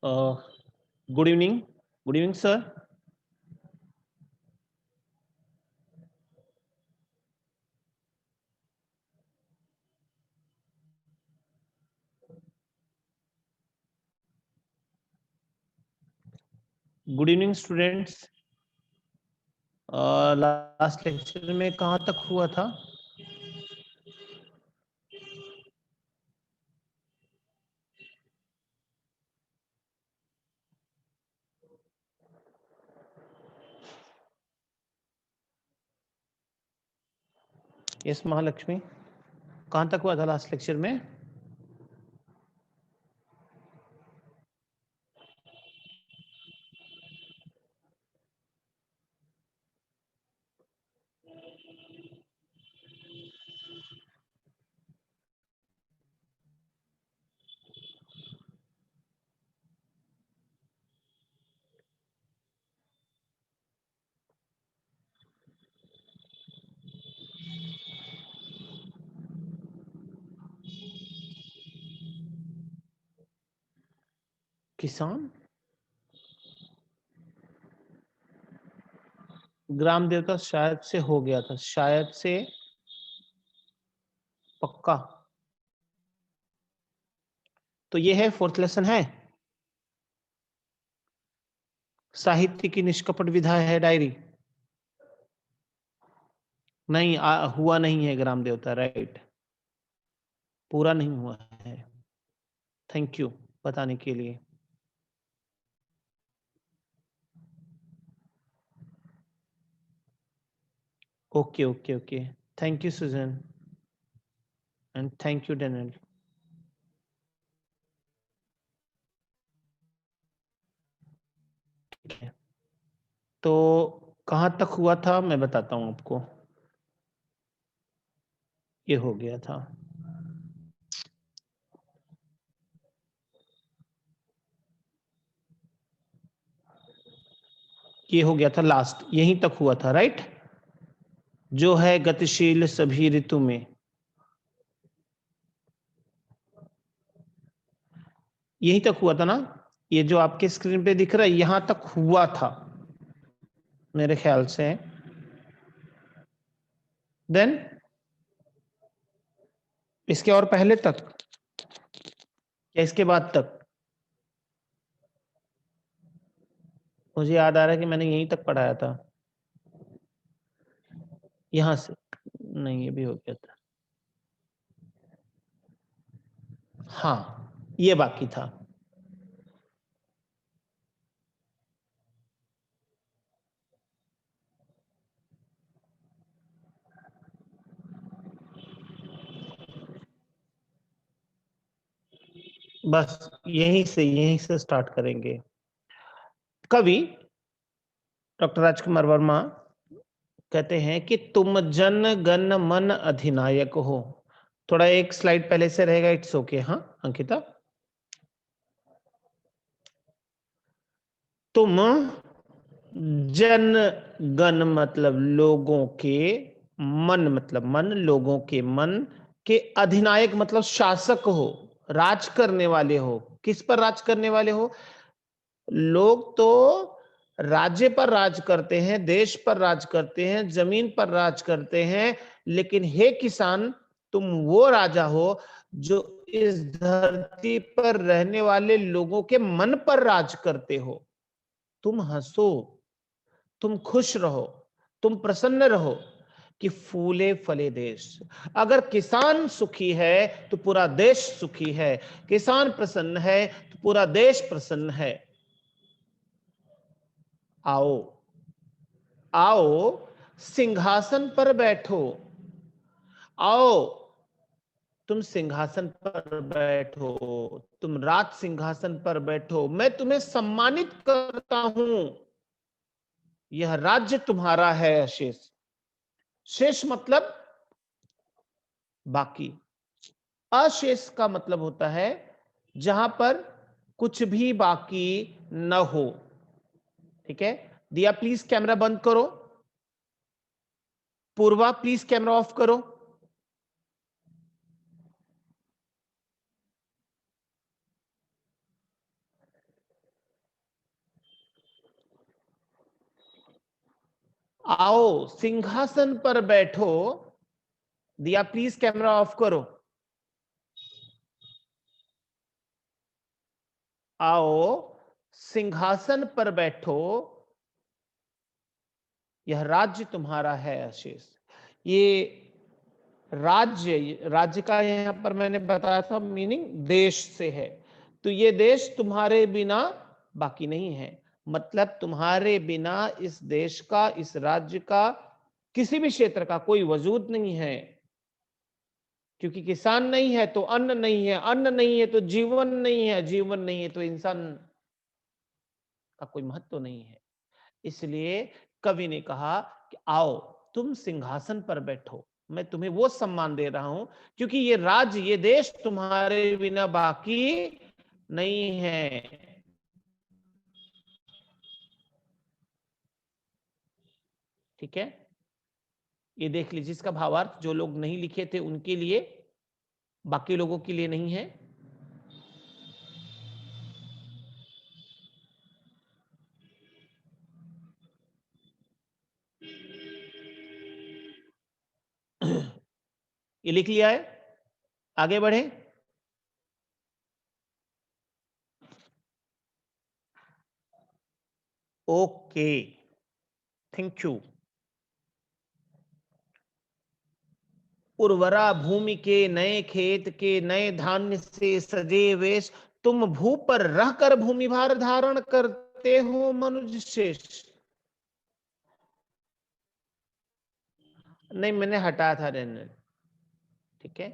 Good evening sir. Good evening students. Last lecture में कहाँ तक हुआ था? यस महालक्ष्मी, कहाँ तक हुआ था लास्ट लेक्चर में? किसान, ग्राम देवता शायद से हो गया था, शायद से पक्का। तो ये है फोर्थ लेसन है, साहित्य की निष्कपट विधा है डायरी। नहीं हुआ नहीं है ग्राम देवता, राइट, पूरा नहीं हुआ है। थैंक यू बताने के लिए। Okay okay okay, thank you Susan and thank you Daniel. तो कहां तक हुआ था मैं बताता हूं आपको। ये हो गया था, ये हो गया था लास्ट, यहीं तक हुआ था, राइट। जो है गतिशील सभी ऋतु में, यहीं तक हुआ था ना। ये जो आपके स्क्रीन पे दिख रहा है यहां तक हुआ था मेरे ख्याल से। देन इसके और पहले तक या इसके बाद तक? मुझे याद आ रहा है कि मैंने यहीं तक पढ़ाया था, यहां से नहीं, ये भी हो गया था। हाँ, ये बाकी था। बस यहीं से स्टार्ट करेंगे। कवि डॉक्टर राजकुमार वर्मा कहते हैं कि तुम जन गण मन अधिनायक हो। थोड़ा एक स्लाइड पहले से रहेगा, इट्स ओके। हाँ अंकिता, तुम जन गण मतलब लोगों के, मन मतलब मन, लोगों के मन के अधिनायक मतलब शासक हो, राज करने वाले हो। किस पर राज करने वाले हो? लोग तो राज्य पर राज करते हैं, देश पर राज करते हैं, जमीन पर राज करते हैं, लेकिन हे किसान, तुम वो राजा हो जो इस धरती पर रहने वाले लोगों के मन पर राज करते हो। तुम हंसो, तुम खुश रहो, तुम प्रसन्न रहो कि फूले फले देश। अगर किसान सुखी है तो पूरा देश सुखी है, किसान प्रसन्न है तो पूरा देश प्रसन्न है। आओ आओ सिंहासन पर बैठो, आओ तुम सिंहासन पर बैठो, तुम राज सिंहासन पर बैठो, मैं तुम्हें सम्मानित करता हूं, यह राज्य तुम्हारा है अशेष। शेष मतलब बाकी, अशेष का मतलब होता है जहां पर कुछ भी बाकी न हो। ठीक है, दिया प्लीज कैमरा बंद करो, पूर्वा प्लीज कैमरा ऑफ करो। आओ सिंहासन पर बैठो। दिया प्लीज कैमरा ऑफ करो। आओ सिंहासन पर बैठो, यह राज्य तुम्हारा है अशेष। ये राज्य का यहां पर मैंने बताया था मीनिंग देश से है। तो ये देश तुम्हारे बिना बाकी नहीं है, मतलब तुम्हारे बिना इस देश का, इस राज्य का, किसी भी क्षेत्र का कोई वजूद नहीं है। क्योंकि किसान नहीं है तो अन्न नहीं है, अन्न नहीं है तो जीवन नहीं है, जीवन नहीं है तो इंसान का कोई महत्व नहीं है। इसलिए कवि ने कहा कि आओ तुम सिंहासन पर बैठो, मैं तुम्हें वो सम्मान दे रहा हूं क्योंकि ये राज्य, ये देश तुम्हारे बिना बाकी नहीं है। ठीक है, ये देख लीजिए इसका भावार्थ, जो लोग नहीं लिखे थे उनके लिए, बाकी लोगों के लिए नहीं है। ये लिख लिया है, आगे बढ़े। Okay, thank you. उर्वरा भूमि के नए खेत के नए धान्य से सजे वेश, तुम भू पर रहकर भूमि भार धारण करते हो मनुज शेष। नहीं, मैंने हटाया था रहने। ठीक है,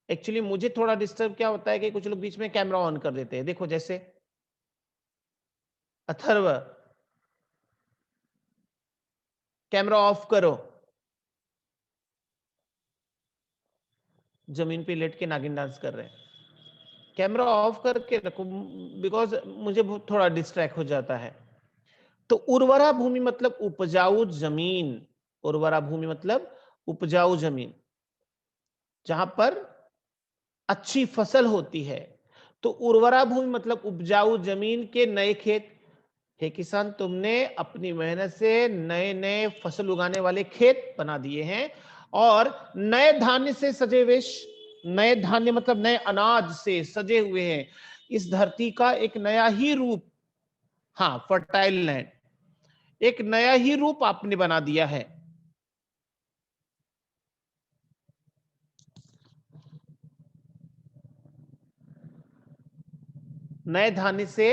एक्चुअली मुझे थोड़ा डिस्टर्ब क्या होता है कि कुछ लोग बीच में कैमरा ऑन कर देते हैं। देखो जैसे अथर्व, कैमरा ऑफ करो। जमीन पे लेट के नागिन डांस कर रहे हैं। कैमरा ऑफ करके रखो, बिकॉज मुझे थोड़ा डिस्ट्रैक्ट हो जाता है। तो उर्वरा भूमि मतलब उपजाऊ जमीन। उर्वरा भूमि मतलब उपजाऊ जमीन, जहां पर अच्छी फसल होती है। तो उर्वरा भूमि मतलब उपजाऊ जमीन के नए खेत। हे किसान, तुमने अपनी मेहनत से नए नए फसल उगाने वाले खेत बना दिए हैं और नए धान्य से सजे वेश। नए धान्य मतलब नए अनाज से सजे हुए हैं। इस धरती का एक नया ही रूप, हाँ फर्टाइल लैंड, एक नया ही रूप आपने बना दिया है। नए धान्य से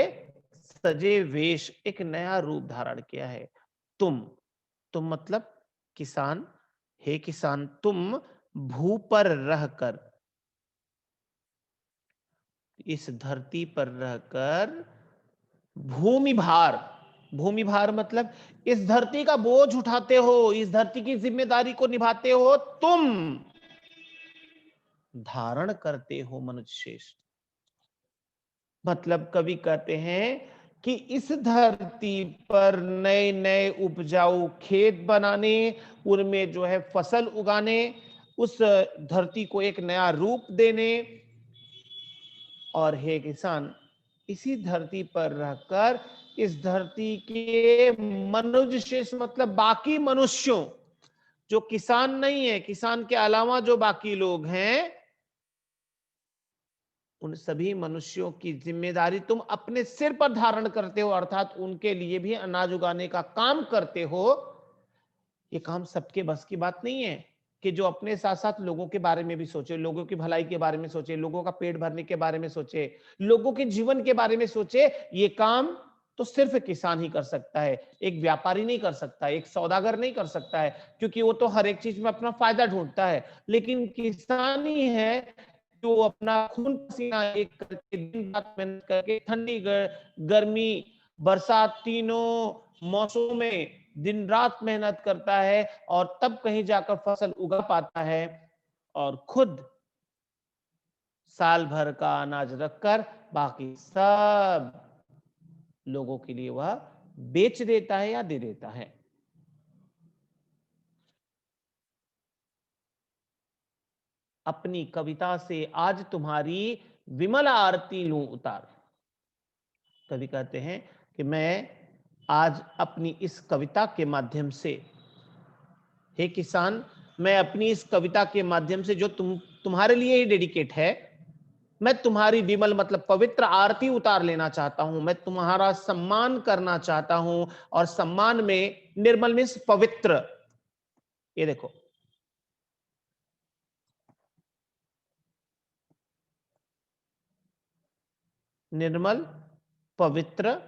सजे वेश, एक नया रूप धारण किया है। तुम मतलब किसान। हे किसान, तुम भू पर रहकर, इस धरती पर रहकर भूमि भार, भूमि भार मतलब इस धरती का बोझ उठाते हो, इस धरती की जिम्मेदारी को निभाते हो, तुम धारण करते हो मनुष्य शेष। मतलब कवि कहते हैं कि इस धरती पर नए नए उपजाऊ खेत बनाने, उनमें जो है फसल उगाने, उस धरती को एक नया रूप देने, और हे किसान, इसी धरती पर रहकर इस धरती के मनुष्य शेष मतलब बाकी मनुष्यों, जो किसान नहीं है, किसान के अलावा जो बाकी लोग हैं, उन सभी मनुष्यों की जिम्मेदारी तुम अपने सिर पर धारण करते हो, अर्थात उनके लिए भी अनाज उगाने का काम करते हो। ये काम सबके बस की बात नहीं है कि जो अपने साथ साथ लोगों के बारे में भी सोचे, लोगों की भलाई के बारे में सोचे, लोगों का पेट भरने के बारे में सोचे, लोगों के जीवन के बारे में सोचे। ये काम तो सिर्फ किसान ही कर सकता है, एक व्यापारी नहीं कर सकता, एक सौदागर नहीं कर सकता है, क्योंकि वो तो हर एक चीज में अपना फायदा ढूंढता है। लेकिन किसान ही है जो अपना खून पसीना एक करके, दिन रात मेहनत करके, ठंडी गर्मी बरसात तीनों मौसमों में दिन रात मेहनत करता है और तब कहीं जाकर फसल उगा पाता है, और खुद साल भर का अनाज रखकर बाकी सब लोगों के लिए वह बेच देता है या दे देता है। अपनी कविता से आज तुम्हारी विमल आरती लूं उतार। कवि कहते हैं कि मैं आज अपनी इस कविता के माध्यम से, हे किसान, मैं अपनी इस कविता के माध्यम से जो तुम्हारे लिए ही डेडिकेट है, मैं तुम्हारी विमल मतलब पवित्र आरती उतार लेना चाहता हूं, मैं तुम्हारा सम्मान करना चाहता हूं। और सम्मान में निर्मल मीन्स पवित्र, ये देखो, निर्मल पवित्र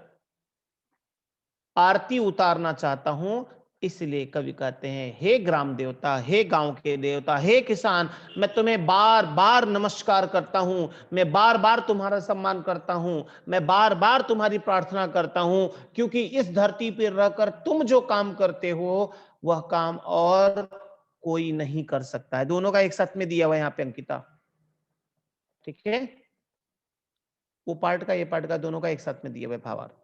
आरती उतारना चाहता हूं। इसलिए कवि कहते हैं, हे ग्राम देवता, हे गांव के देवता, हे किसान, मैं तुम्हें बार बार नमस्कार करता हूं, मैं बार बार तुम्हारा सम्मान करता हूं, मैं बार बार तुम्हारी प्रार्थना करता हूं, क्योंकि इस धरती पर रहकर तुम जो काम करते हो वह काम और कोई नहीं कर सकता है। दोनों का एक साथ में दिया हुआ यहां पे अंकिता, ठीक है, वो पार्ट का ये पार्ट का दोनों का एक साथ में दिया हुआ भावार्थ।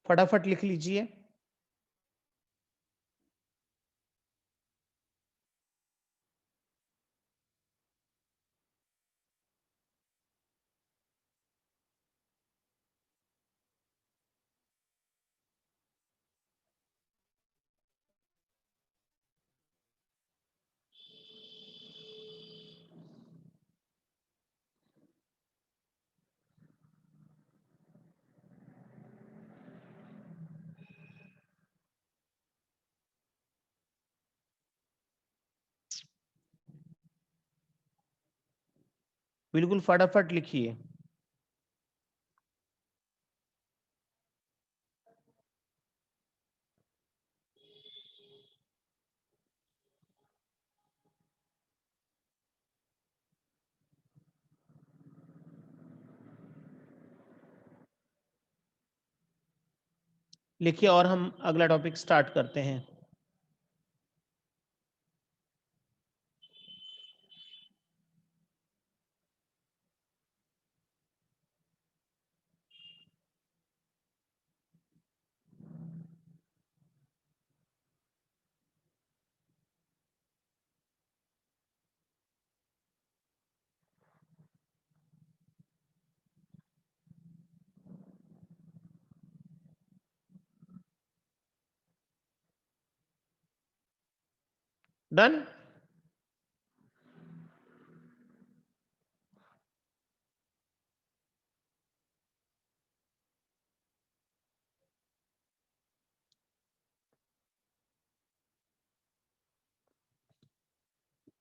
फटाफट लिख लीजिए। बिल्कुल फटाफट लिखिए। लिखिए और हम अगला टॉपिक स्टार्ट करते हैं। डन।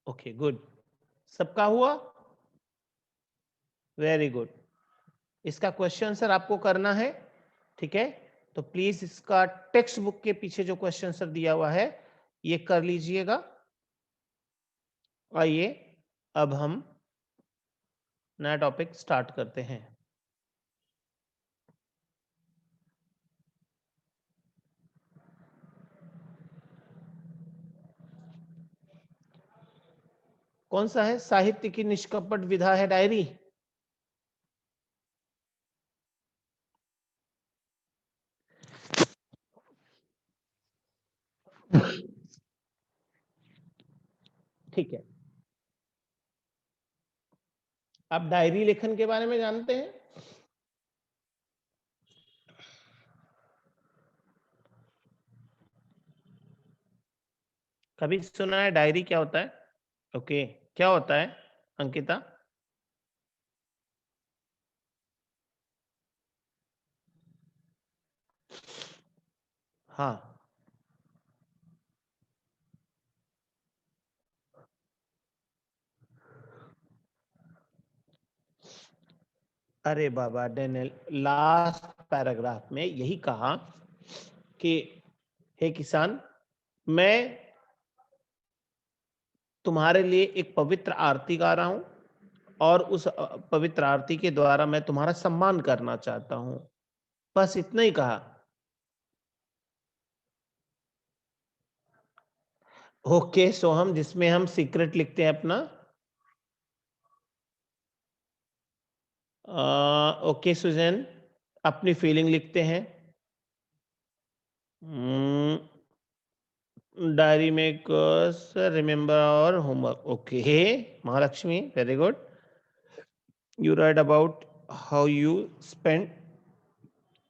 ओके गुड, सबका हुआ, वेरी गुड। इसका क्वेश्चन आंसर आपको करना है, ठीक है, तो प्लीज इसका टेक्स्ट बुक के पीछे जो क्वेश्चन आंसर दिया हुआ है ये कर लीजिएगा। आइए अब हम नया टॉपिक स्टार्ट करते हैं। कौन सा है? साहित्य की निष्कपट विधा है डायरी। ठीक है, आप डायरी लेखन के बारे में जानते हैं? कभी सुना है डायरी क्या होता है? ओके, क्या होता है अंकिता? हाँ, अरे बाबा डेनियल, लास्ट पैराग्राफ में यही कहा कि हे किसान, मैं तुम्हारे लिए एक पवित्र आरती गा रहा हूं और उस पवित्र आरती के द्वारा मैं तुम्हारा सम्मान करना चाहता हूं। बस इतना ही कहा। ओके सोहम, जिसमें हम सीक्रेट लिखते हैं अपना। ओके सुजैन, अपनी फीलिंग लिखते हैं। डायरी में रिमेंबर और homework. Okay Mahalakshmi, very good. You right about how you spend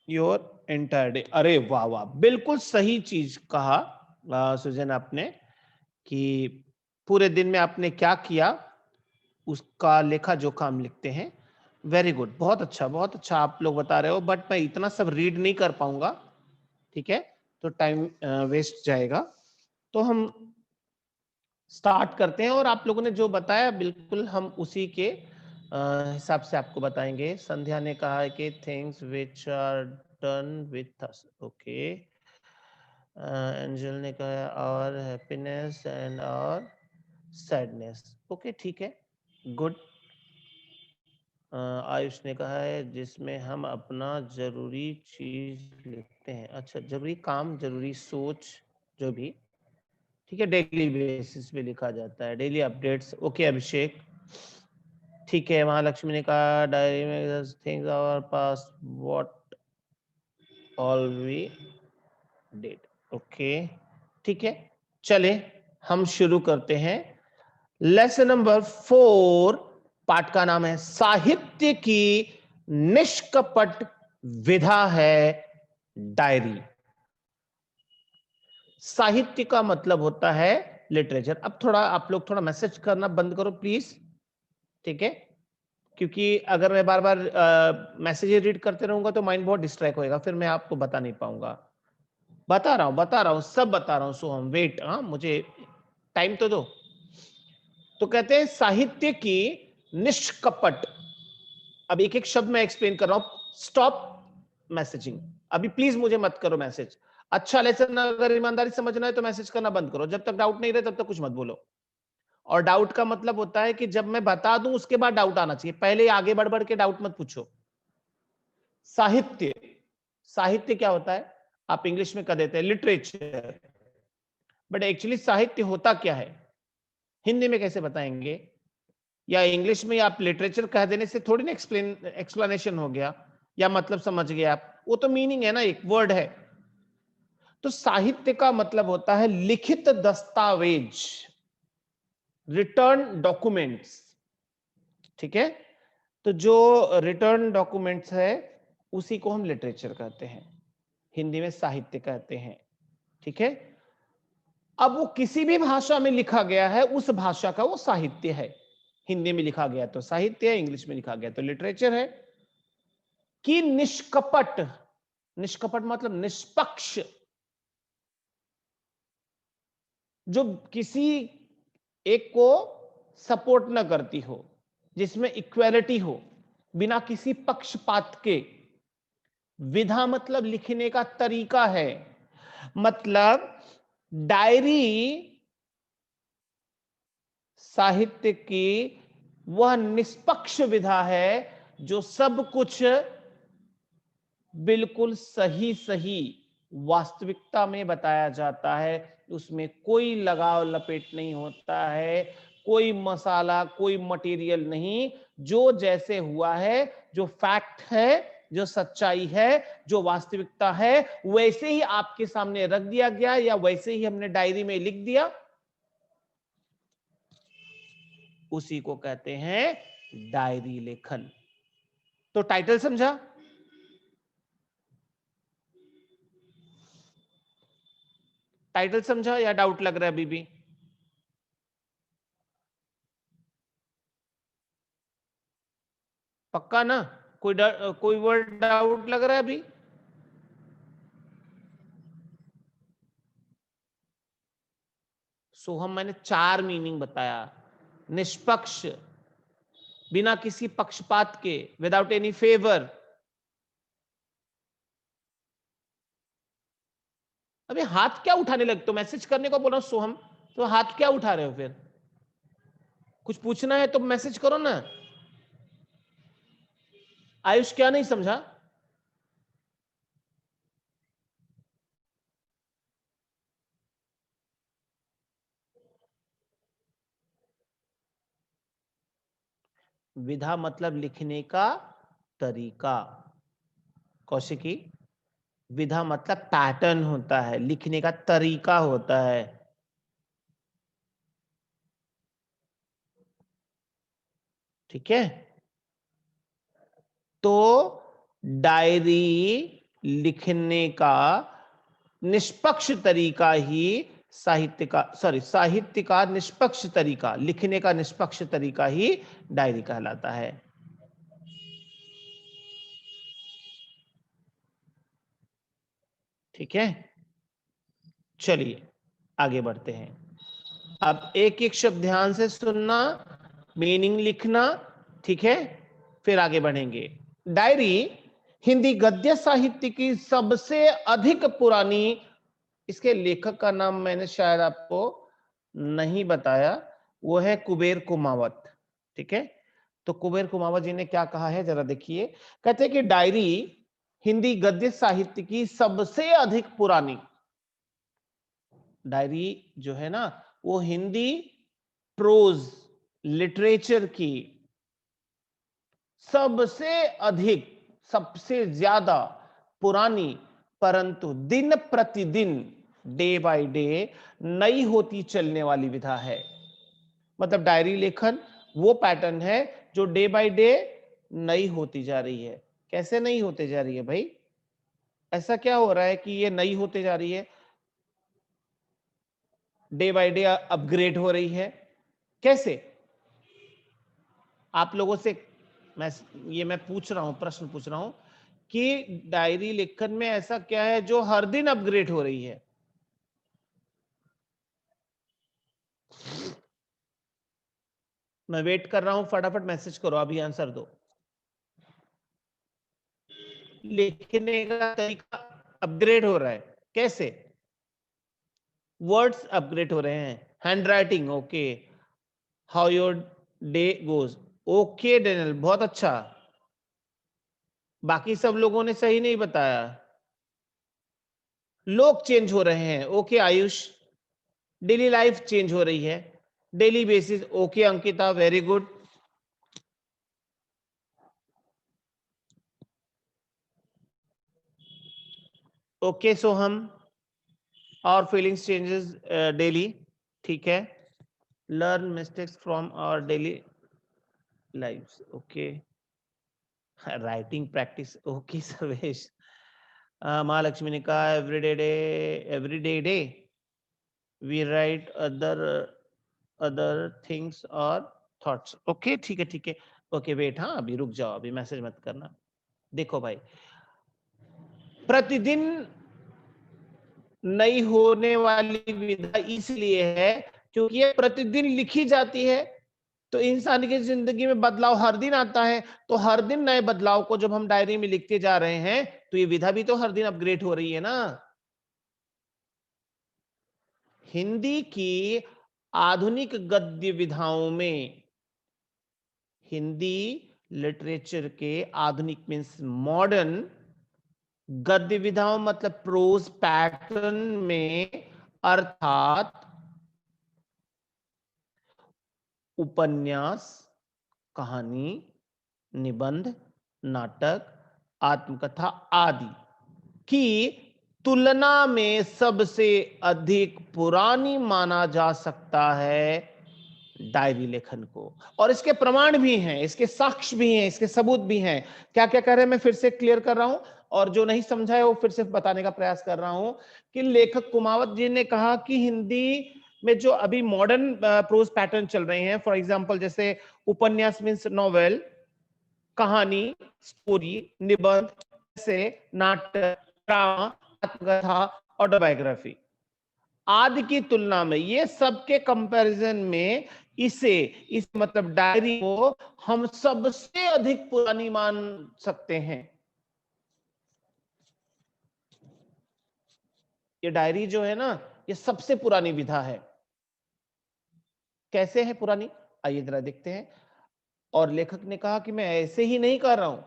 your entire day. अरे वाह वाह, बिल्कुल सही चीज कहा सुजन आपने, कि पूरे दिन में आपने क्या किया उसका लेखा जोखा हम लिखते हैं. वेरी गुड, बहुत अच्छा आप लोग बता रहे हो, बट मैं इतना सब रीड नहीं कर पाऊंगा, ठीक है, तो टाइम वेस्ट जाएगा. तो हम स्टार्ट करते हैं, और आप लोगों ने जो बताया बिल्कुल हम उसी के हिसाब से आपको बताएंगे. संध्या ने कहा है कि things which are done with us. Okay. Angel ने कहा और हैप्पीनेस एंड और सैडनेस. ओके ठीक है, गुड. आयुष ने कहा है जिसमें हम अपना जरूरी चीज लिखते हैं. अच्छा, जरूरी काम, जरूरी सोच, जो भी, ठीक है, डेली बेसिस पे लिखा जाता है, डेली अपडेट्स. ओके अभिषेक, ठीक है. महालक्ष्मी ने कहा डायरी में things our past what all we did. Okay ठीक है, चले हम शुरू करते हैं. लेसन नंबर 4, पाठ का नाम है साहित्य की निष्कपट विधा है डायरी. साहित्य का मतलब होता है लिटरेचर. अब थोड़ा आप लोग थोड़ा मैसेज करना बंद करो प्लीज, ठीक है, क्योंकि अगर मैं बार बार मैसेज रीड करते रहूंगा तो माइंड बहुत डिस्ट्रैक्ट होएगा, फिर मैं आपको बता नहीं पाऊंगा. बता रहा हूं, सब बता रहा हूं. सो हम वेट, मुझे टाइम तो दो. तो कहते हैं साहित्य की निष्कपट. अब एक एक शब्द मैं एक्सप्लेन कर रहा हूं. स्टॉप मैसेजिंग, अभी प्लीज मुझे मत करो मैसेज. अच्छा लेसन अगर ईमानदारी समझना है तो मैसेज करना बंद करो. जब तक डाउट नहीं रहे तब तक कुछ मत बोलो. और डाउट का मतलब होता है कि जब मैं बता दूं उसके बाद डाउट आना चाहिए, पहले आगे बढ़ बढ़ के डाउट मत पूछो. साहित्य, साहित्य क्या होता है? आप इंग्लिश में कह देते हैं लिटरेचर, बट एक्चुअली साहित्य होता क्या है हिंदी में कैसे बताएंगे? या इंग्लिश में आप लिटरेचर कह देने से थोड़ी ना एक्सप्लेनेशन हो गया या मतलब समझ गए आप. वो तो मीनिंग है ना, एक वर्ड है. तो साहित्य का मतलब होता है लिखित दस्तावेज, रिटर्न डॉक्यूमेंट्स, ठीक है. तो जो रिटर्न डॉक्यूमेंट्स है उसी को हम लिटरेचर कहते हैं, हिंदी में साहित्य कहते हैं, ठीक है. अब वो किसी भी भाषा में लिखा गया है उस भाषा का वो साहित्य है. हिंदी में लिखा गया तो साहित्य है, इंग्लिश में लिखा गया तो लिटरेचर है. कि निष्कपट, निष्कपट मतलब निष्पक्ष, जो किसी एक को सपोर्ट न करती हो, जिसमें इक्वालिटी हो, बिना किसी पक्षपात के. विधा मतलब लिखने का तरीका है. मतलब डायरी साहित्य की वह निष्पक्ष विधा है जो सब कुछ बिल्कुल सही सही वास्तविकता में बताया जाता है. उसमें कोई लगाव लपेट नहीं होता है, कोई मसाला, कोई मटेरियल नहीं. जो जैसे हुआ है, जो फैक्ट है, जो सच्चाई है, जो वास्तविकता है, वैसे ही आपके सामने रख दिया गया या वैसे ही हमने डायरी में लिख दिया, उसी को कहते हैं डायरी लेखन. तो टाइटल समझा? टाइटल समझा या डाउट लग रहा है अभी भी? पक्का ना? कोई वर्ड डाउट लग रहा है अभी? सोहम मैंने 4 मीनिंग बताया. निष्पक्ष, बिना किसी पक्षपात के, विदाउट एनी फेवर. अबे हाथ क्या उठाने लगते हो? मैसेज करने को बोल रहा हूं सोहम, तो हाथ क्या उठा रहे हो? फिर कुछ पूछना है तो मैसेज करो ना. आयुष क्या नहीं समझा? विधा मतलब लिखने का तरीका. कौशिकी, विधा मतलब पैटर्न होता है, लिखने का तरीका होता है. ठीक है। तो डायरी लिखने का निष्पक्ष तरीका ही साहित्य का निष्पक्ष तरीका, लिखने का निष्पक्ष तरीका ही डायरी कहलाता है। ठीक है, चलिए आगे बढ़ते हैं। अब एक एक शब्द ध्यान से सुनना, मीनिंग लिखना, ठीक है, फिर आगे बढ़ेंगे। डायरी हिंदी गद्य साहित्य की सबसे अधिक पुरानी, इसके लेखक का नाम मैंने शायद आपको नहीं बताया, वो है कुबेर कुमावत। ठीक है, तो कुबेर कुमावत जी ने क्या कहा है जरा देखिए। कहते हैं कि डायरी हिंदी गद्य साहित्य की सबसे अधिक पुरानी, डायरी जो है ना वो हिंदी प्रोज लिटरेचर की सबसे अधिक, सबसे ज्यादा पुरानी, परंतु दिन प्रतिदिन, डे बाय डे नई होती चलने वाली विधा है। मतलब डायरी लेखन वो पैटर्न है जो डे बाय डे नई होती जा रही है। कैसे नई होते जा रही है भाई? ऐसा क्या हो रहा है कि ये नई होते जा रही है, डे बाय डे अपग्रेड हो रही है? कैसे? आप लोगों से मैं पूछ रहा हूं, प्रश्न पूछ रहा हूं कि डायरी लेखन में ऐसा क्या है जो हर दिन अपग्रेड हो रही है? मैं वेट कर रहा हूं, फटाफट मैसेज करो, अभी आंसर दो। लिखने का तरीका अपग्रेड हो रहा है। कैसे? वर्ड्स अपग्रेड हो रहे हैं, hand writing okay, how your day goes okay Daniel, बहुत अच्छा। बाकी सब लोगों ने सही नहीं बताया। लोग चेंज हो रहे हैं, okay Ayush. Daily life change हो रही है, daily basis, okay Ankita, very good. Okay Soham, और फीलिंग्स चेंजेस डेली, ठीक है। Learn mistakes from our daily lives, okay. Writing practice, okay Sarvesh. Mahalakshmi ने कहा every day we write other things और थॉट्स, ओके ठीक है ठीक है। ओके वेट, हाँ अभी रुक जाओ, अभी मैसेज मत करना। देखो भाई, प्रतिदिन नई होने वाली विधा इसलिए है क्योंकि ये प्रतिदिन लिखी जाती है, तो इंसान की जिंदगी में बदलाव हर दिन आता है, तो हर दिन नए बदलाव को जब हम डायरी में लिखते जा रहे हैं तो ये विधा भी तो हर दिन अपग्रेड हो रही है ना। हिंदी की आधुनिक गद्य विधाओं में, हिंदी लिटरेचर के आधुनिक मीन्स मॉडर्न गद्य विधाओं मतलब प्रोज पैटर्न में, अर्थात उपन्यास, कहानी, निबंध, नाटक, आत्मकथा आदि की तुलना में सबसे अधिक पुरानी माना जा सकता है डायरी लेखन को। और इसके प्रमाण भी हैं, इसके साक्ष्य भी हैं, इसके सबूत भी हैं। क्या क्या कह रहे हैं मैं फिर से क्लियर कर रहा हूं, और जो नहीं समझा है वो फिर से बताने का प्रयास कर रहा हूं कि लेखक कुमावत जी ने कहा कि हिंदी में जो अभी मॉडर्न प्रोज पैटर्न चल रहे हैं, फॉर एग्जांपल जैसे उपन्यास मीन्स नॉवेल, कहानी स्टोरी, निबंध से नाटक, ड्रामा, आत्मकथा, ऑटोबायोग्राफी आदि की तुलना में, ये सब के कंपैरिजन में इस मतलब डायरी को हम सबसे अधिक पुरानी मान सकते हैं। ये डायरी जो है ना ये सबसे पुरानी विधा है। कैसे है पुरानी, आइए जरा देखते हैं। और लेखक ने कहा कि मैं ऐसे ही नहीं कर रहा हूं,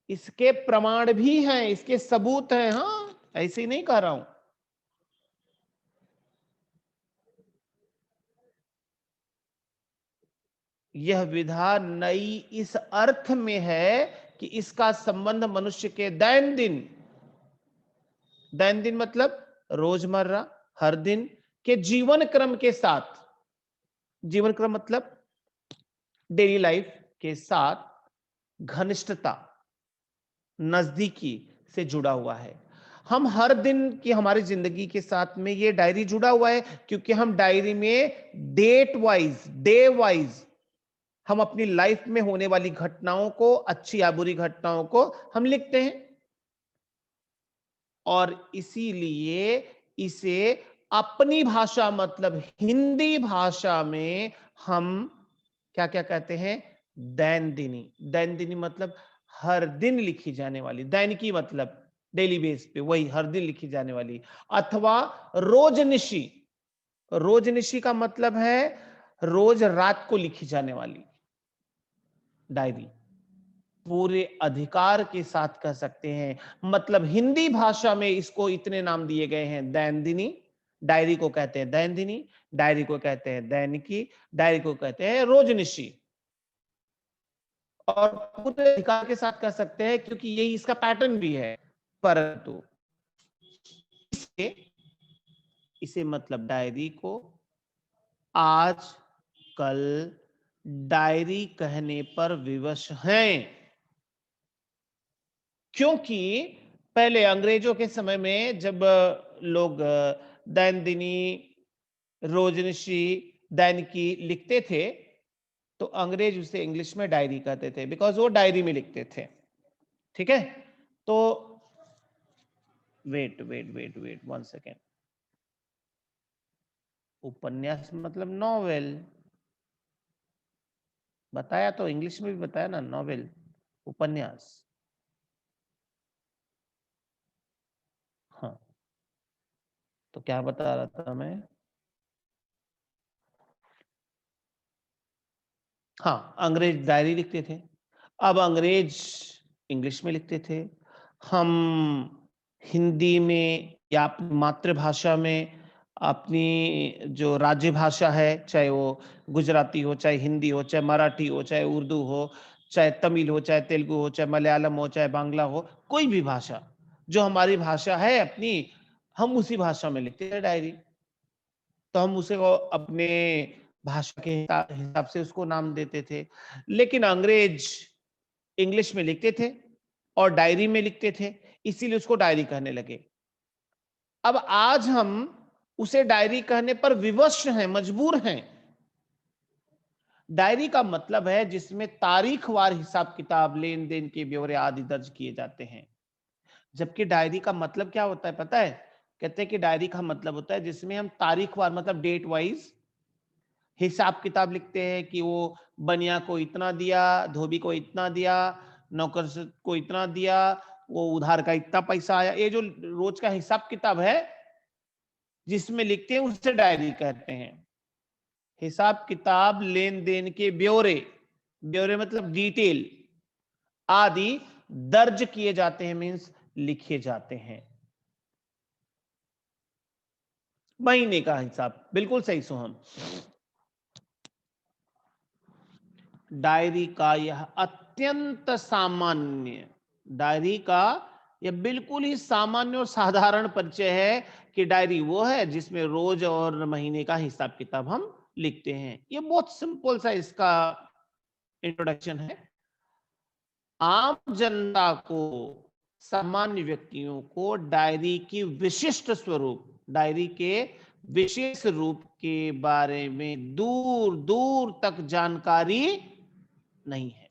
इसके प्रमाण भी हैं, इसके सबूत हैं, हाँ ऐसे ही नहीं कर रहा हूं। यह विधा नई इस अर्थ में है कि इसका संबंध मनुष्य के दैनंदिन, दैनंदिन मतलब रोजमर्रा, हर दिन के जीवन क्रम के साथ, जीवन क्रम मतलब डेली लाइफ, के साथ घनिष्ठता, नजदीकी से जुड़ा हुआ है। हम हर दिन की हमारी जिंदगी के साथ में ये डायरी जुड़ा हुआ है, क्योंकि हम डायरी में डेट वाइज, डे वाइज हम अपनी लाइफ में होने वाली घटनाओं को, अच्छी या बुरी घटनाओं को हम लिखते हैं। और इसीलिए इसे अपनी भाषा मतलब हिंदी भाषा में हम क्या क्या कहते हैं? दैनंदिनी। दैनंदिनी मतलब हर दिन लिखी जाने वाली, दैनिकी मतलब डेली बेस पे, वही हर दिन लिखी जाने वाली, अथवा रोजनिशी। रोजनिशी का मतलब है रोज रात को लिखी जाने वाली डायरी। पूरे अधिकार के साथ कह सकते हैं, मतलब हिंदी भाषा में इसको इतने नाम दिए गए हैं। दैनंदिनी, डायरी को कहते हैं दैनंदिनी, डायरी को कहते हैं दैनिकी, डायरी को कहते हैं रोजनिशी। और पूरे अधिकार के साथ कह सकते हैं, क्योंकि यही इसका पैटर्न भी है। परंतु इसे इसे मतलब डायरी को आज कल डायरी कहने पर विवश हैं, क्योंकि पहले अंग्रेजों के समय में जब लोग दैनंदिनी, रोजनिशी, दैनिकी लिखते थे, तो अंग्रेज उसे इंग्लिश में डायरी कहते थे, बिकॉज वो डायरी में लिखते थे। ठीक है, तो wait wait wait wait 1 second. उपन्यास मतलब नॉवेल, बताया तो, इंग्लिश में भी बताया ना, नॉवेल, उपन्यास। हाँ, तो क्या बता रहा था मैं? हाँ, अंग्रेज डायरी लिखते थे, अब अंग्रेज इंग्लिश में लिखते थे। हम हिंदी में या अपनी मातृभाषा में, अपनी जो राज्य भाषा है, चाहे वो गुजराती हो, चाहे हिंदी हो, चाहे मराठी हो, चाहे उर्दू हो, चाहे तमिल हो, चाहे तेलुगु हो, चाहे मलयालम हो, चाहे बांग्ला हो, कोई भी भाषा जो हमारी भाषा है अपनी, हम उसी भाषा में लिखते हैं डायरी। तो हम उसे वो अपने भाषा के हिसाब से उसको नाम देते थे। लेकिन अंग्रेज इंग्लिश में लिखते थे और डायरी में लिखते थे, इसीलिए उसको डायरी कहने लगे। अब आज हम उसे डायरी कहने पर विवश हैं, मजबूर हैं। डायरी का मतलब है जिसमें तारीखवार हिसाब किताब, लेन देन के ब्यौरे आदि दर्ज किए जाते हैं। जबकि डायरी का मतलब क्या होता है पता है? कहते हैं कि डायरी का मतलब होता है जिसमें हम तारीखवार मतलब डेट वाइज हिसाब किताब लिखते हैं, कि वो बनिया को इतना दिया, धोबी को इतना दिया, नौकर को इतना दिया, वो उधार का इतना पैसा आया। ये जो रोज का हिसाब किताब है जिसमें लिखते हैं, उसे डायरी कहते हैं। हिसाब किताब, लेन देन के ब्यौरे, ब्यौरे मतलब डिटेल आदि दर्ज किए जाते हैं, मीन्स लिखे जाते हैं। महीने का हिसाब, बिल्कुल सही सोहम। डायरी का यह अत्यंत सामान्य, डायरी का यह बिल्कुल ही सामान्य और साधारण परिचय है कि डायरी वो है जिसमें रोज और महीने का हिसाब किताब हम लिखते हैं। ये बहुत सिंपल सा इसका इंट्रोडक्शन है। आम जनता को, सामान्य व्यक्तियों को डायरी की विशिष्ट स्वरूप, डायरी के विशेष रूप के बारे में दूर दूर तक जानकारी नहीं है।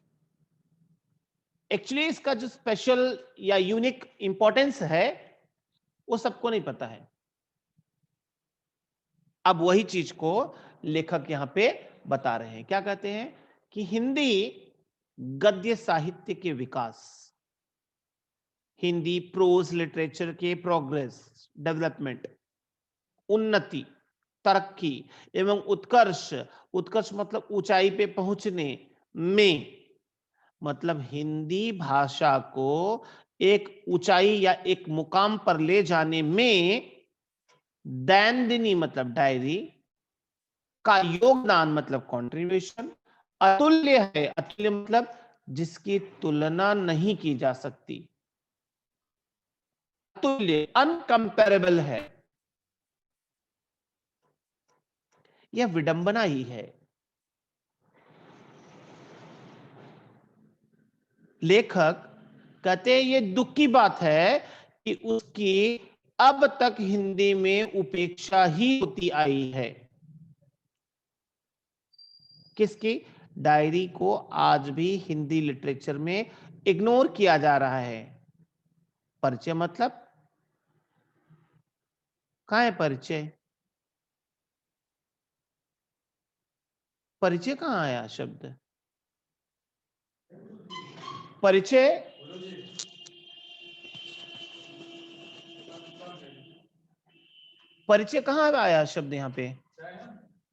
एक्चुअली इसका जो स्पेशल या यूनिक इंपॉर्टेंस है वो सबको नहीं पता है। अब वही चीज को लेखक यहां पे बता रहे हैं। क्या कहते हैं कि हिंदी गद्य साहित्य के विकास, हिंदी प्रोज लिटरेचर के प्रोग्रेस, डेवलपमेंट, उन्नति, तरक्की एवं उत्कर्ष, उत्कर्ष मतलब ऊंचाई पे पहुंचने में, मतलब हिंदी भाषा को एक ऊंचाई या एक मुकाम पर ले जाने में दैनंदिनी मतलब डायरी का योगदान मतलब कंट्रीब्यूशन अतुल्य है। अतुल्य मतलब जिसकी तुलना नहीं की जा सकती, अतुल्य, अनकंपेरेबल है। यह विडंबना ही है लेखक कहते हैं ये दुख की बात है कि उसकी अब तक हिंदी में उपेक्षा ही होती आई है। किसकी? डायरी को आज भी हिंदी लिटरेचर में इग्नोर किया जा रहा है। परिचय मतलब कहाँ है परिचय? परिचय कहाँ आया शब्द? परिचय परिचय कहाँ आया शब्द यहाँ पे?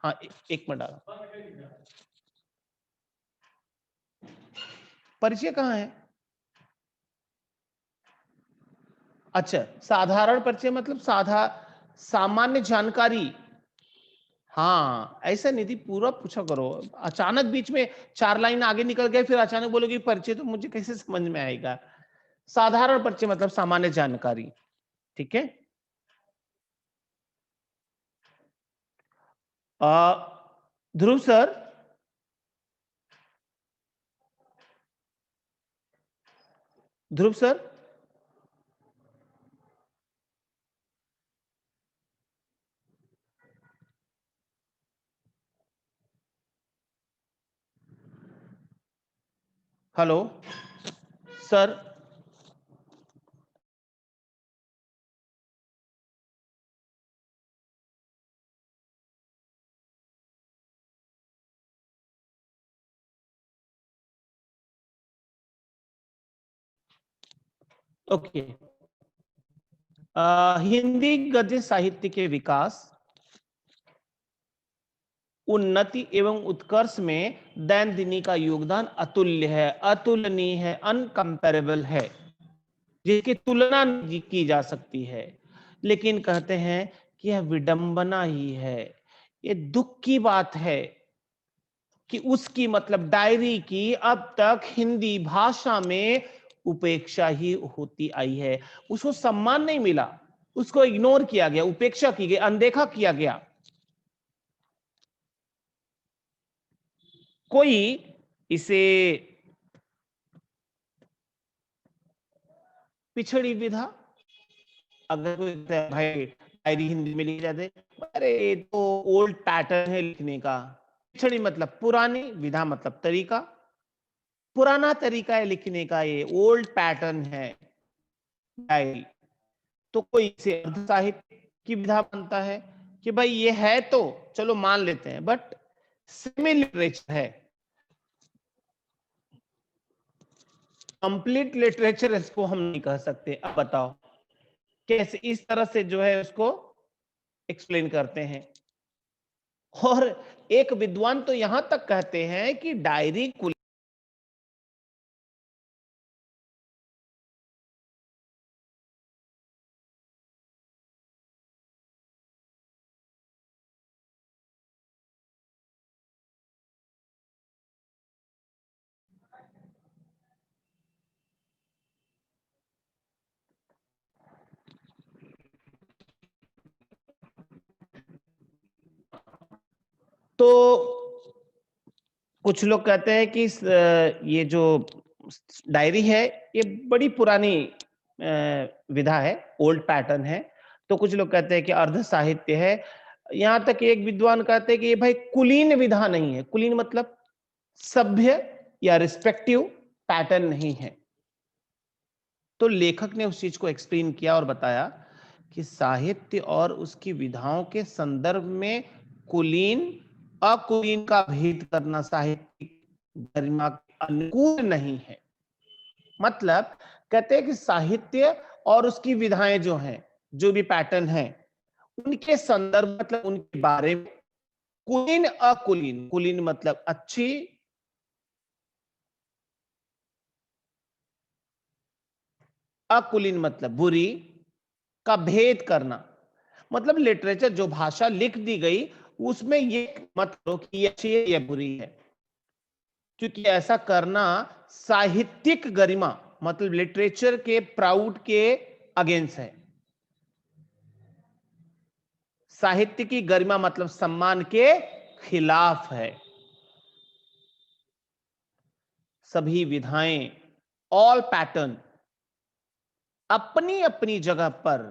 हाँ, एक मिनट आ, परिचय कहाँ है? अच्छा, साधारण परिचय मतलब सामान्य जानकारी। हाँ, ऐसा निधि पूरा पूछा करो। अचानक बीच में 4 लाइन आगे निकल गए, फिर अचानक बोलोगे परिचय, तो मुझे कैसे समझ में आएगा? साधारण परिचय मतलब सामान्य जानकारी। ठीक है। Dhruv sir, Dhruv sir, hello sir. Okay. Hindi गद्य साहित्य के विकास, उन्नति एवं उत्कर्ष में दैन दिनी का योगदान अतुल्य है, अतुलनीय है, अनकंपेरेबल है, जिसकी तुलना नहीं की जा सकती है। लेकिन कहते हैं कि यह विडंबना ही है, ये दुख की बात है कि उसकी मतलब डायरी की अब तक हिंदी भाषा में उपेक्षा ही होती आई है। उसको सम्मान नहीं मिला, उसको इग्नोर किया गया, उपेक्षा की गई, अनदेखा किया गया। कोई इसे पिछड़ी विधा, अगर कोई भाई डायरी हिंदी में लिखी जाते, अरे ये तो ओल्ड पैटर्न है लिखने का। पिछड़ी मतलब पुरानी, विधा मतलब तरीका, पुराना तरीका है लिखने का, ये ओल्ड पैटर्न है डायरी। तो कोई इसे अर्ध साहित्य की विधा मानता है कि भाई ये है तो चलो मान लेते हैं, बट सेमी लिटरेचर है, कंप्लीट लिटरेचर इसको हम नहीं कह सकते। अब बताओ कैसे इस तरह से जो है उसको एक्सप्लेन करते हैं। और एक विद्वान तो यहां तक कहते हैं कि डायरी कुल तो कुछ लोग कहते हैं कि ये जो डायरी है ये बड़ी पुरानी विधा है, ओल्ड पैटर्न है। तो कुछ लोग कहते हैं कि अर्ध साहित्य है। यहां तक एक विद्वान कहते हैं कि ये भाई कुलीन विधा नहीं है। कुलीन मतलब सभ्य या रिस्पेक्टिव पैटर्न नहीं है। तो लेखक ने उस चीज को एक्सप्लेन किया और बताया कि साहित्य और उसकी विधाओं के संदर्भ में कुलीन अकुलीन का भेद करना साहित्यिक गरिमा के अनुकूल नहीं है। मतलब कहते हैं कि साहित्य और उसकी विधाएं जो हैं, जो भी पैटर्न है, उनके संदर्भ मतलब उनके बारे में कुलीन अकुलीन, कुलीन मतलब अच्छी, अकुलीन मतलब बुरी का भेद करना। मतलब लिटरेचर जो भाषा लिख दी गई उसमें ये मत करो कि ये अच्छी है या बुरी है, क्योंकि ऐसा करना साहित्यिक गरिमा मतलब लिटरेचर के प्राउड के अगेंस्ट है। साहित्य की गरिमा मतलब सम्मान के खिलाफ है। सभी विधाएं ऑल पैटर्न अपनी अपनी जगह पर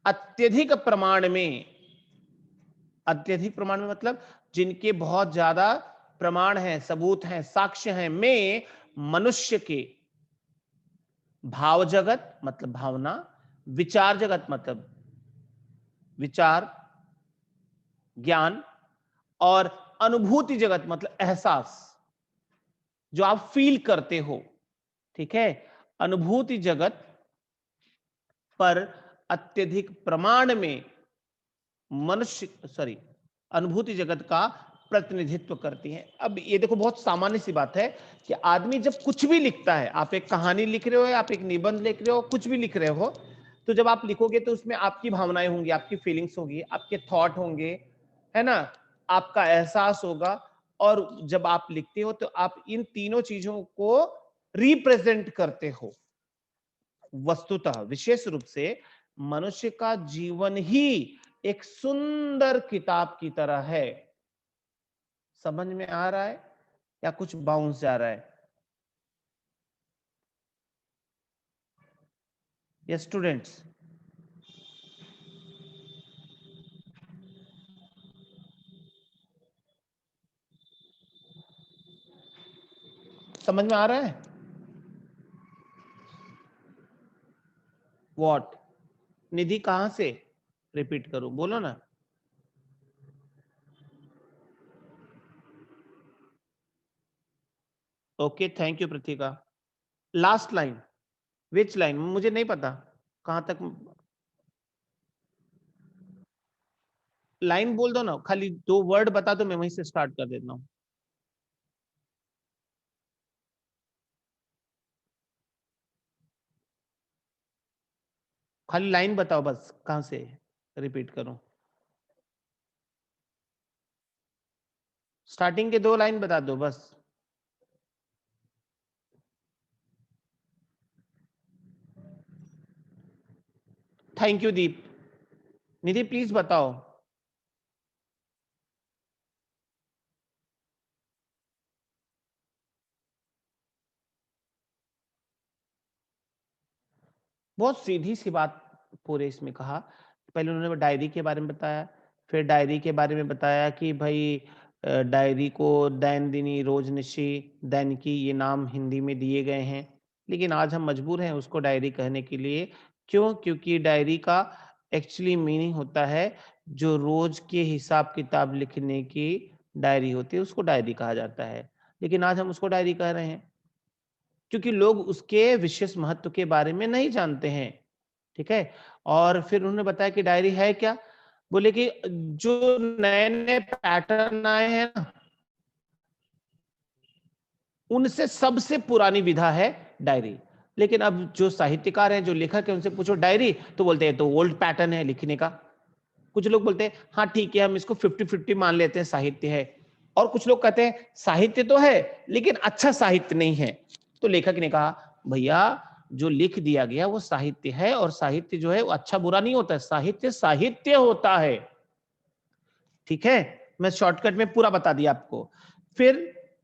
अत्यधिक प्रमाण में, अत्यधिक प्रमाण में मतलब जिनके बहुत ज्यादा प्रमाण हैं, सबूत हैं, साक्ष्य हैं, में मनुष्य के भाव जगत मतलब भावना, विचार जगत मतलब विचार ज्ञान, और अनुभूति जगत मतलब एहसास जो आप फील करते हो, ठीक है, अनुभूति जगत पर अत्यधिक प्रमाण में मनुष्य अनुभूति जगत का प्रतिनिधित्व करती है। अब ये देखो बहुत सामान्य सी बात है कि आदमी जब कुछ भी लिखता है, आप एक कहानी लिख रहे हो या आप एक निबंध लिख रहे हो, कुछ भी लिख रहे हो, तो जब आप लिखोगे तो उसमें आपकी भावनाएं होंगी, आपकी फीलिंग्स होगी, आपके थॉट होंगे, है ना, आपका एहसास होगा। और जब आप लिखते हो तो आप इन तीनों चीजों को रिप्रेजेंट करते हो। वस्तुतः विशेष रूप से मनुष्य का जीवन ही एक सुंदर किताब की तरह है। समझ में आ रहा है या कुछ बाउंस जा रहा है? ये स्टूडेंट्स, समझ में आ रहा है? व्हाट? निधि कहां से? रिपीट करो, बोलो ना। Okay, thank you Pratika. Last line, which line मुझे नहीं पता कहां तक। लाइन बोल दो ना, खाली 2 वर्ड बता दो, मैं वहीं से स्टार्ट कर देता हूं। खाली लाइन बताओ बस, कहां से रिपीट करूं? स्टार्टिंग के 2 लाइन बता दो बस। Thank you Deep. Nidhi please बताओ। बहुत सीधी सी बात पूरे इसमें कहा। पहले उन्होंने डायरी के बारे में बताया, फिर डायरी के बारे में बताया कि भाई डायरी को दैनंदिनी, रोजनिशी, दैनिकी ये नाम हिंदी में दिए गए हैं, लेकिन आज हम मजबूर हैं उसको डायरी कहने के लिए। क्यों? क्योंकि डायरी का एक्चुअली मीनिंग होता है जो रोज के हिसाब किताब लिखने की डायरी होती है, उसको डायरी कहा जाता है। लेकिन आज हम उसको डायरी कह रहे हैं क्योंकि लोग उसके विशेष महत्व के बारे में नहीं जानते हैं, ठीक है। और फिर उन्होंने बताया कि डायरी है क्या, बोले कि जो नए नए पैटर्न आए हैं ना, उनसे सबसे पुरानी विधा है डायरी। लेकिन अब जो साहित्यकार हैं, जो लेखक है, उनसे पूछो डायरी तो बोलते हैं तो ओल्ड पैटर्न है लिखने का। कुछ लोग बोलते हैं हाँ ठीक है, हम इसको 50-50 मान लेते हैं, साहित्य है। और कुछ लोग कहते हैं साहित्य तो है लेकिन अच्छा साहित्य नहीं है। तो लेखक ने कहा भैया जो लिख दिया गया वो साहित्य है, और साहित्य जो है वो अच्छा बुरा नहीं होता है, साहित्य साहित्य होता है, ठीक है। मैं शॉर्टकट में पूरा बता दिया आपको। फिर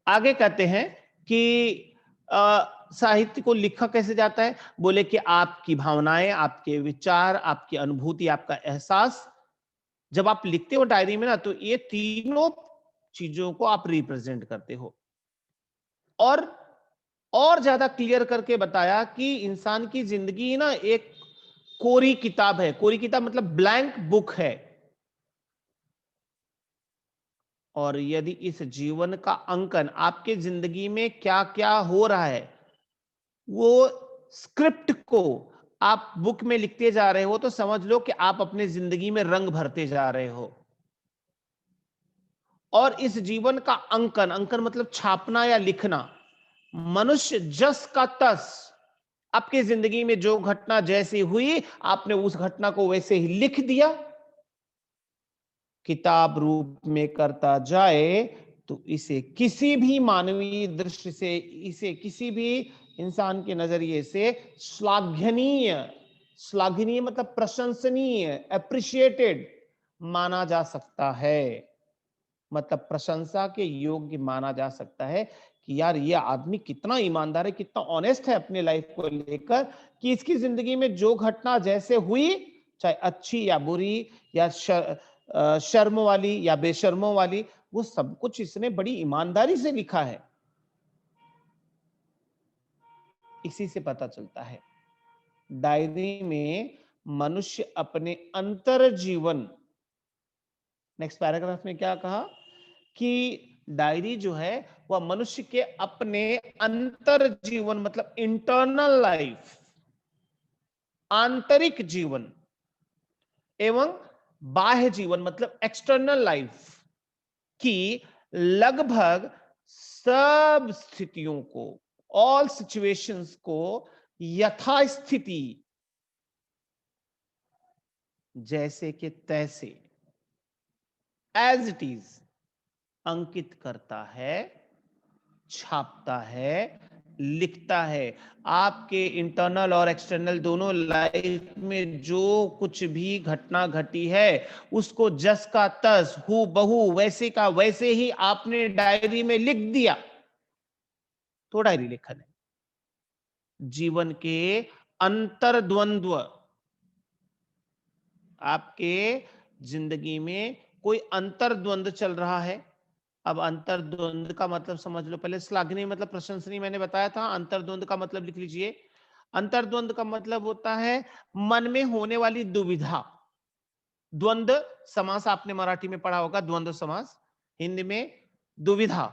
आगे कहते हैं कि साहित्य को लिखा कैसे जाता है, बोले कि आपकी भावनाएं, आपके विचार, आपकी अनुभूति, आपका एहसास, जब आप लिखते हो डायरी में ना, तो ये तीनों चीजों को आप रिप्रेजेंट करते हो। और ज्यादा क्लियर करके बताया कि इंसान की जिंदगी ना एक कोरी किताब है। कोरी किताब मतलब ब्लैंक बुक है। और यदि इस जीवन का अंकन, आपके जिंदगी में क्या क्या हो रहा है, वो स्क्रिप्ट को आप बुक में लिखते जा रहे हो, तो समझ लो कि आप अपने जिंदगी में रंग भरते जा रहे हो। और इस जीवन का अंकन, अंकन मतलब छापना या लिखना, मनुष्य जस का तस आपकी जिंदगी में जो घटना जैसी हुई, आपने उस घटना को वैसे ही लिख दिया, किताब रूप में करता जाए, तो इसे किसी भी मानवीय दृष्टि से, इसे किसी भी इंसान के नजरिए से श्लाघनीय, श्लाघनीय मतलब प्रशंसनीय, एप्रिशिएटेड माना जा सकता है। मतलब प्रशंसा के योग्य माना जा सकता है कि यार ये आदमी कितना ईमानदार है, कितना ऑनेस्ट है अपने लाइफ को लेकर, कि इसकी जिंदगी में जो घटना जैसे हुई, चाहे अच्छी या बुरी या शर्म वाली या बेशर्मों वाली, वो सब कुछ इसने बड़ी ईमानदारी से लिखा है। इसी से पता चलता है डायरी में मनुष्य अपने अंतर जीवन, नेक्स्ट पैराग्राफ में क्या कहा कि डायरी जो है वह मनुष्य के अपने अंतर जीवन मतलब इंटरनल लाइफ, आंतरिक जीवन, एवं बाह्य जीवन मतलब एक्सटर्नल लाइफ की लगभग सब स्थितियों को, ऑल सिचुएशंस को यथास्थिति, जैसे कि तैसे, एज इट इज अंकित करता है, छापता है, लिखता है। आपके इंटरनल और एक्सटर्नल दोनों लाइफ में जो कुछ भी घटना घटी है उसको जस का तस हू बहू वैसे का वैसे ही आपने डायरी में लिख दिया, तो डायरी लेखन है। जीवन के अंतर्द्वंद्व, आपके जिंदगी में कोई अंतर्द्वंद चल रहा है। अब अंतर्द्वंद का मतलब समझ लो, पहले श्लाघनीय मतलब प्रशंसनीय मैंने बताया था, अंतर्द्वंद का मतलब लिख लीजिए। अंतर्द्वंद का मतलब होता है मन में होने वाली दुविधा। द्वंद्व समास आपने मराठी में पढ़ा होगा, द्वंद्व समास, हिंदी में दुविधा,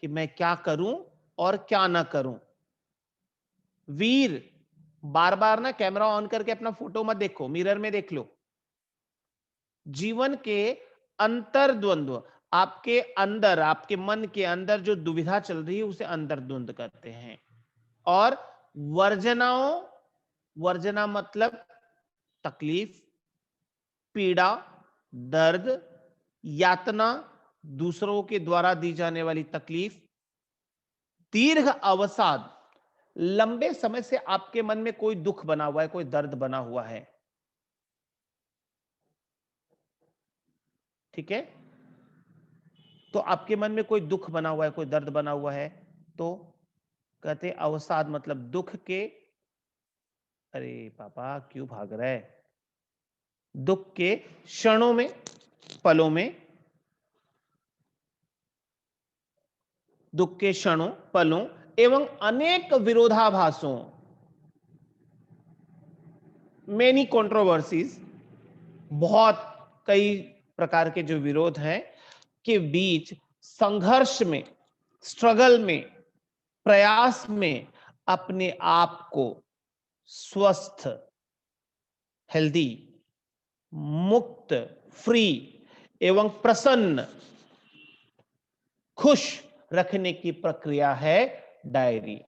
कि मैं क्या करूं और क्या ना करूं। वीर, बार बार ना कैमरा ऑन करके अपना फोटो मत देखो, मिरर में देख लो। जीवन के अंतर्द्वंद्व, आपके अंदर, आपके मन के अंदर जो दुविधा चल रही है उसे अंतर्द्वंद कहते हैं। और वर्जनाओं, वर्जना मतलब तकलीफ, पीड़ा, दर्द, यातना, दूसरों के द्वारा दी जाने वाली तकलीफ, दीर्घ अवसाद, लंबे समय से आपके मन में कोई दुख बना हुआ है, कोई दर्द बना हुआ है, ठीक है, तो आपके मन में कोई दुख बना हुआ है, कोई दर्द बना हुआ है, तो कहते अवसाद मतलब दुख के, अरे पापा क्यों भाग रहा है, दुख के क्षणों में, पलों में, दुख के क्षणों, पलों एवं अनेक विरोधाभासों, मेनी कंट्रोवर्सीज, बहुत कई प्रकार के जो विरोध हैं के बीच संघर्ष में, स्ट्रगल में, प्रयास में अपने आप को स्वस्थ, हेल्दी, मुक्त, फ्री एवं प्रसन्न, खुश रखने की प्रक्रिया है डायरी।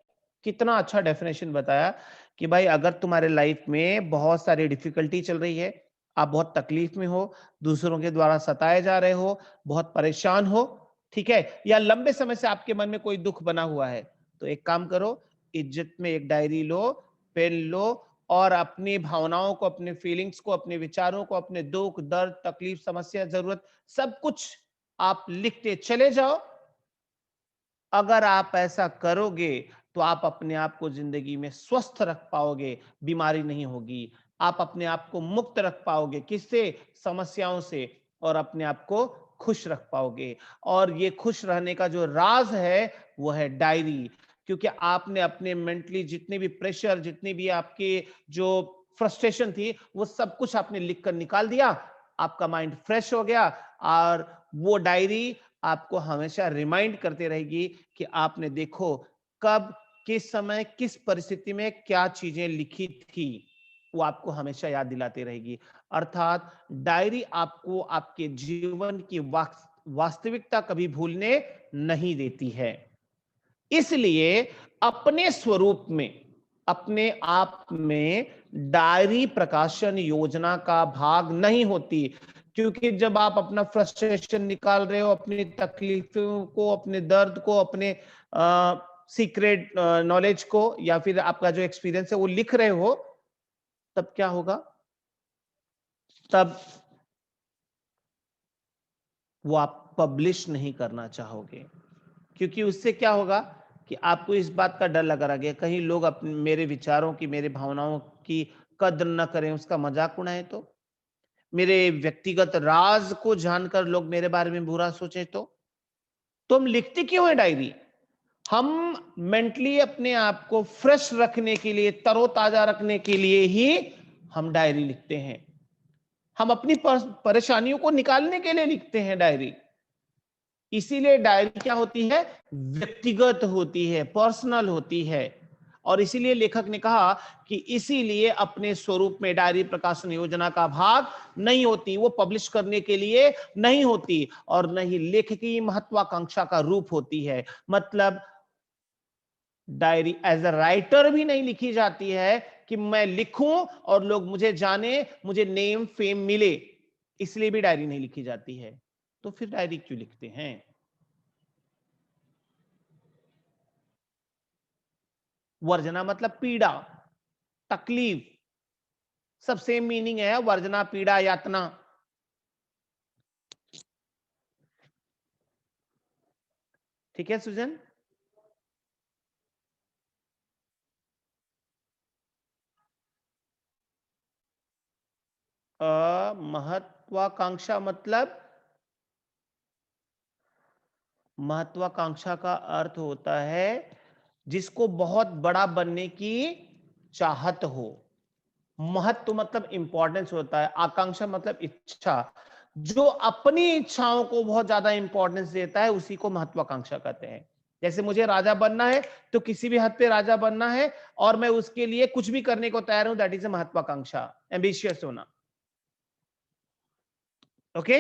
कितना अच्छा डेफिनेशन बताया कि भाई अगर तुम्हारे लाइफ में बहुत सारी डिफिकल्टी चल रही है, आप बहुत तकलीफ में हो, दूसरों के द्वारा सताए जा रहे हो, बहुत परेशान हो, ठीक है, या लंबे समय से आपके मन में कोई दुख बना हुआ है, तो एक काम करो, इज्जत में एक डायरी लो, पेन लो और अपनी भावनाओं को, अपने फीलिंग्स को, अपने विचारों को, अपने दुख, दर्द, तकलीफ, समस्या, जरूरत, सब कुछ आप लिखते चले जाओ। अगर आप ऐसा करोगे तो आप अपने आप को जिंदगी में स्वस्थ रख पाओगे, बीमारी नहीं होगी, आप अपने आप को मुक्त रख पाओगे, किससे, समस्याओं से, और अपने आप को खुश रख पाओगे। और ये खुश रहने का जो राज है वो है डायरी, क्योंकि आपने अपने मेंटली जितने भी प्रेशर, जितनी भी आपके जो फ्रस्ट्रेशन थी, वो सब कुछ आपने लिख कर निकाल दिया, आपका माइंड फ्रेश हो गया, और वो डायरी आपको हमेशा रिमाइंड करते रहेगी कि आपने देखो कब, किस समय, किस परिस्थिति में क्या चीजें लिखी थी, वो आपको हमेशा याद दिलाती रहेगी। अर्थात डायरी आपको आपके जीवन की वास्तविकता कभी भूलने नहीं देती है। इसलिए अपने स्वरूप में, अपने आप में डायरी प्रकाशन योजना का भाग नहीं होती, क्योंकि जब आप अपना फ्रस्ट्रेशन निकाल रहे हो, अपनी तकलीफों को, अपने दर्द को, अपने सीक्रेट नॉलेज को, या फिर आपका जो एक्सपीरियंस है वो लिख रहे हो, तब क्या होगा, तब वो आप पब्लिश नहीं करना चाहोगे, क्योंकि उससे क्या होगा कि आपको इस बात का डर लगा रहेगा कहीं लोग अपने मेरे विचारों की, मेरे भावनाओं की कद्र न करें, उसका मजाक उड़ाएं तो, मेरे व्यक्तिगत राज को जानकर लोग मेरे बारे में बुरा सोचे तो हम लिखते क्यों है डायरी? हम मेंटली अपने आप को फ्रेश रखने के लिए, तरोताजा रखने के लिए ही हम डायरी लिखते हैं। हम अपनी परेशानियों को निकालने के लिए लिखते हैं डायरी। इसीलिए डायरी क्या होती है? व्यक्तिगत होती है, पर्सनल होती है। और इसीलिए लेखक ने कहा कि इसीलिए अपने स्वरूप में डायरी प्रकाशन योजना का भाग नहीं होती, वो पब्लिश करने के लिए नहीं होती, और नहीं लेखक की महत्वाकांक्षा का रूप होती है। मतलब डायरी एज अ राइटर भी नहीं लिखी जाती है कि मैं लिखूं और लोग मुझे जाने, मुझे नेम फेम मिले, इसलिए भी डायरी नहीं लिखी जाती है। तो फिर डायरी क्यों लिखते हैं? वर्जना मतलब पीड़ा, तकलीफ, सब सेम मीनिंग है, वर्जना, पीड़ा, यातना। ठीक है सुजन? महत्वाकांक्षा मतलब, महत्वाकांक्षा का अर्थ होता है जिसको बहुत बड़ा बनने की चाहत हो। महत्व मतलब इंपॉर्टेंस होता है, आकांक्षा मतलब इच्छा। जो अपनी इच्छाओं को बहुत ज्यादा इंपॉर्टेंस देता है उसी को महत्वाकांक्षा कहते हैं। जैसे मुझे राजा बनना है तो किसी भी हद पे राजा बनना है और मैं उसके लिए कुछ भी करने को तैयार हूं, दैट इज अ महत्वाकांक्षा, एम्बिशियस होना। ओके,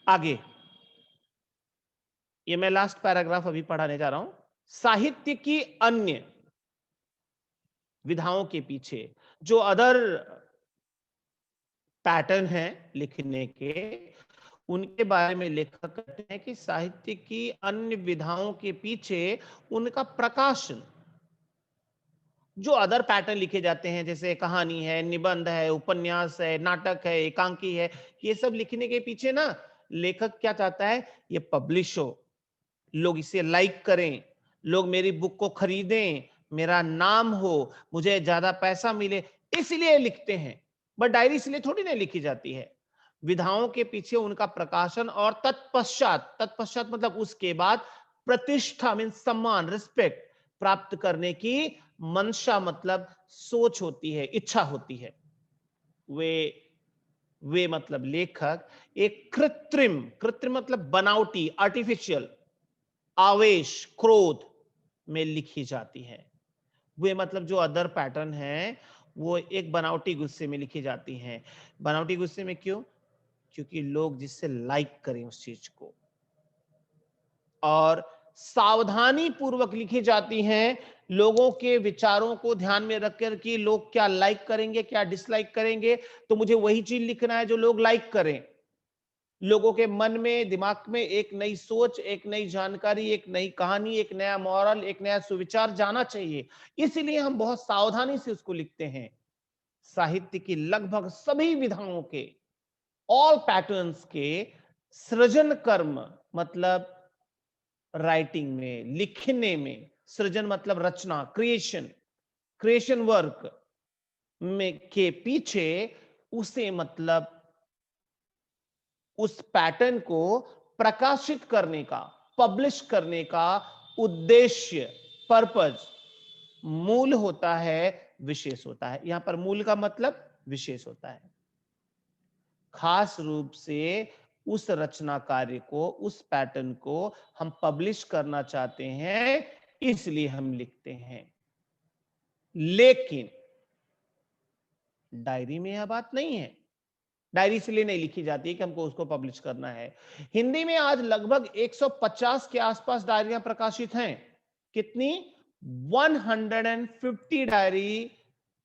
आगे ये मैं लास्ट पैराग्राफ अभी पढ़ाने जा रहा हूं। साहित्य की अन्य विधाओं के पीछे जो अदर पैटर्न है लिखने के, उनके बारे में लेखक कहते हैं कि साहित्य की अन्य विधाओं के पीछे उनका प्रकाशन, जो अदर पैटर्न लिखे जाते हैं जैसे कहानी है, निबंध है, उपन्यास है, नाटक है, एकांकी है, ये सब लिखने के पीछे ना लेखक क्या चाहता है? ये पब्लिश हो, लोग इसे लाइक करें, लोग मेरी बुक को खरीदें, मेरा नाम हो, मुझे ज्यादा पैसा मिले, इसलिए लिखते हैं। बट डायरी इसलिए थोड़ी नहीं लिखी जाती है। विधाओं के पीछे उनका प्रकाशन और तत्पश्चात, तत्पश्चात मतलब उसके बाद प्रतिष्ठा मीन सम्मान, रिस्पेक्ट प्राप्त करने की मंशा मतलब सोच होती है, इच्छा होती है। वे वे मतलब लेखक एक कृत्रिम, कृत्रिम मतलब बनावटी, आर्टिफिशियल आवेश, क्रोध में लिखी जाती है। वे मतलब जो अदर पैटर्न है वो एक बनावटी गुस्से में लिखी जाती हैं। बनावटी गुस्से में क्यों? क्योंकि लोग जिससे लाइक करें उस चीज को, और सावधानी पूर्वक लिखी जाती हैं, लोगों के विचारों को ध्यान में रखकर कि लोग क्या लाइक करेंगे, क्या डिसलाइक करेंगे, तो मुझे वही चीज लिखना है जो लोग लाइक करें। लोगों के मन में, दिमाग में एक नई सोच, एक नई जानकारी, एक नई कहानी, एक नया मॉरल, एक नया सुविचार जाना चाहिए, इसलिए हम बहुत सावधानी से उसको लिखते हैं। साहित्य की लगभग सभी विधाओं के, ऑल पैटर्न्स के सृजन कर्म मतलब राइटिंग में, लिखने में, सृजन मतलब रचना, क्रिएशन, क्रिएशन वर्क में के पीछे उसे मतलब उस पैटर्न को प्रकाशित करने का, पब्लिश करने का उद्देश्य, पर्पज, मूल होता है, विशेष होता है। यहां पर मूल का मतलब विशेष होता है। खास रूप से उस रचना कार्य को, उस पैटर्न को हम पब्लिश करना चाहते हैं, इसलिए हम लिखते हैं। लेकिन डायरी में यह बात नहीं है। डायरी इसलिए नहीं लिखी जाती है कि हमको उसको पब्लिश करना है। हिंदी में आज लगभग 150 के आसपास डायरियां प्रकाशित हैं। कितनी? 150 डायरी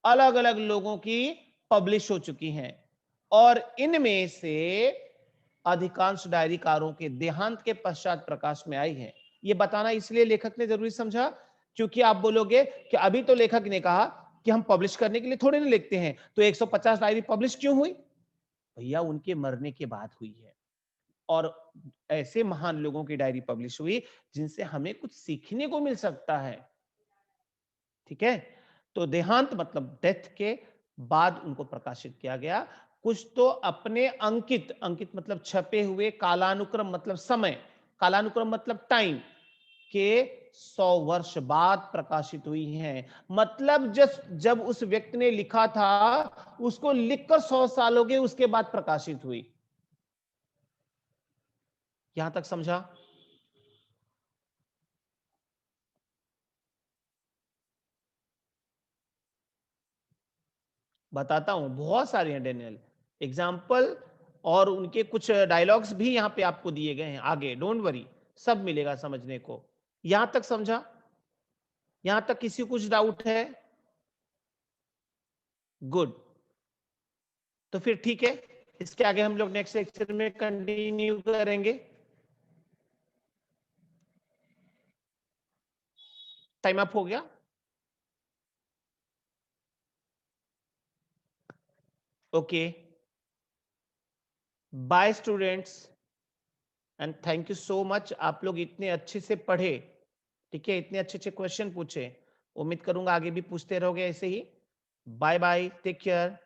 अलग अलग लोगों की पब्लिश हो चुकी हैं, और इनमें से अधिकांश डायरीकारों के देहांत के पश्चात प्रकाश में आई है। यह बताना इसलिए लेखक ने जरूरी समझा क्योंकि आप बोलोगे कि अभी तो लेखक ने कहा कि हम पब्लिश करने के लिए थोड़े ना लिखते हैं, तो 150 डायरी पब्लिश क्यों हुई? भैया उनके मरने के बाद हुई है। और ऐसे महान लोगों की डायरी पब्लिश हुई जिनसे हमें कुछ सीखने को मिल सकता है। ठीक है, तो देहांत मतलब डेथ के बाद उनको प्रकाशित किया गया। कुछ तो अपने अंकित, अंकित मतलब छपे हुए, कालानुक्रम मतलब समय, कालानुक्रम मतलब टाइम के 100 वर्ष बाद प्रकाशित हुई हैं। मतलब जब उस व्यक्ति ने लिखा था, उसको लिखकर 100 साल हो गए, उसके बाद प्रकाशित हुई। यहां तक समझा? बताता हूं, बहुत सारे हैं डेनियल एग्जाम्पल, और उनके कुछ डायलॉग्स भी यहां पे आपको दिए गए हैं आगे, डोंट वरी, सब मिलेगा समझने को। यहां तक समझा? यहां तक किसी को कुछ डाउट है? गुड, तो फिर ठीक है, इसके आगे हम लोग नेक्स्ट लेक्चर में कंटिन्यू करेंगे। टाइम अप हो गया? Okay, bye students, and thank you so much. आप लोग इतने अच्छे से पढ़े, ठीक है, इतने अच्छे अच्छे क्वेश्चन पूछे। उम्मीद करूंगा आगे भी पूछते रहोगे ऐसे ही। Bye bye, take care.